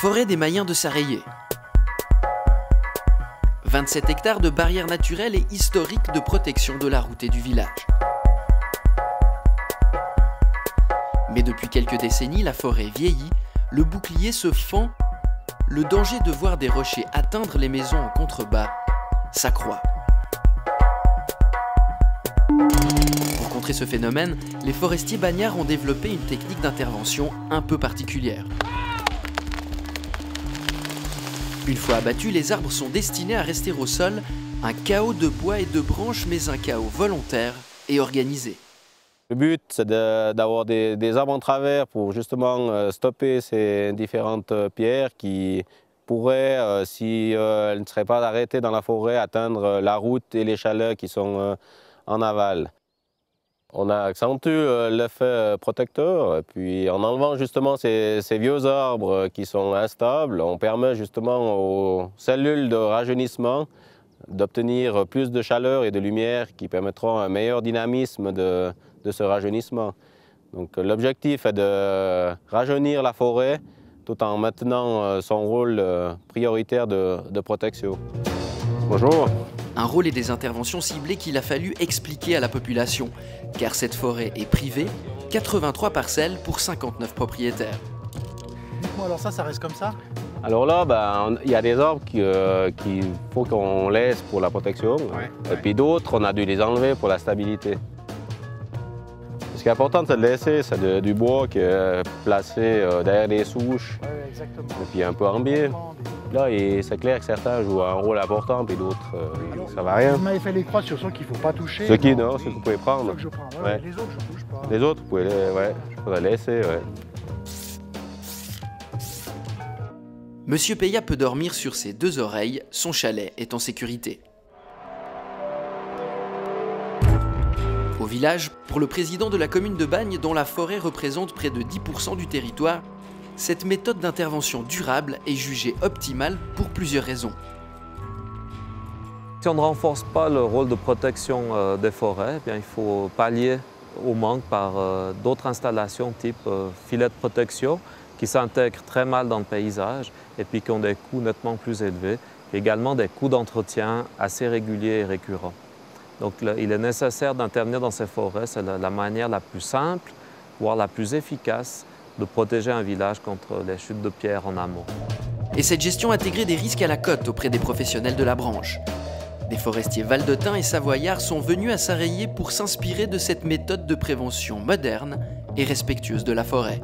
Forêt des Mayens de Sareyé. 27 hectares de barrières naturelles et historiques de protection de la route et du village. Mais depuis quelques décennies, la forêt vieillit, le bouclier se fend, le danger de voir des rochers atteindre les maisons en contrebas s'accroît. Pour contrer ce phénomène, les forestiers bagnards ont développé une technique d'intervention un peu particulière. Une fois abattus, les arbres sont destinés à rester au sol, un chaos de bois et de branches, mais un chaos volontaire et organisé. Le but, c'est d'avoir des arbres en travers pour justement stopper ces différentes pierres qui pourraient, si elles ne seraient pas arrêtées dans la forêt, atteindre la route et les chalets qui sont en aval. On a accentué l'effet protecteur, puis en enlevant justement ces vieux arbres qui sont instables, on permet justement aux cellules de rajeunissement d'obtenir plus de chaleur et de lumière qui permettront un meilleur dynamisme de ce rajeunissement. Donc l'objectif est de rajeunir la forêt tout en maintenant son rôle prioritaire de protection. Bonjour. Un rôle et des interventions ciblées qu'il a fallu expliquer à la population, car cette forêt est privée, 83 parcelles pour 59 propriétaires. Dites-moi, alors ça reste comme ça? Alors là, il y a des arbres qu'il faut qu'on laisse pour la protection, et puis d'autres, on a dû les enlever pour la stabilité. Ce qui est important, c'est de laisser, c'est du bois qui est placé derrière les souches, et puis un peu en biais. Là, c'est clair que certains jouent un rôle important, puis d'autres, ça va rien. Vous m'avez fait les croix sur ceux qu'il ne faut pas toucher. Ceux qui, non, ceux que vous pouvez prendre. Ceux que je prends, ouais. Les autres, je ne bouge pas. Les autres, vous pouvez les laisser, ouais. Monsieur Peya peut dormir sur ses deux oreilles, son chalet est en sécurité. Au village, pour le président de la commune de Bagne, dont la forêt représente près de 10% du territoire, cette méthode d'intervention durable est jugée optimale pour plusieurs raisons. Si on ne renforce pas le rôle de protection des forêts, il faut pallier au manque par d'autres installations type filets de protection qui s'intègrent très mal dans le paysage et puis qui ont des coûts nettement plus élevés, et également des coûts d'entretien assez réguliers et récurrents. Donc il est nécessaire d'intervenir dans ces forêts, c'est la manière la plus simple, voire la plus efficace, de protéger un village contre les chutes de pierres en amont. Et cette gestion intégrait des risques à la cote auprès des professionnels de la branche. Des forestiers valdôtains et savoyards sont venus à Sareyé pour s'inspirer de cette méthode de prévention moderne et respectueuse de la forêt.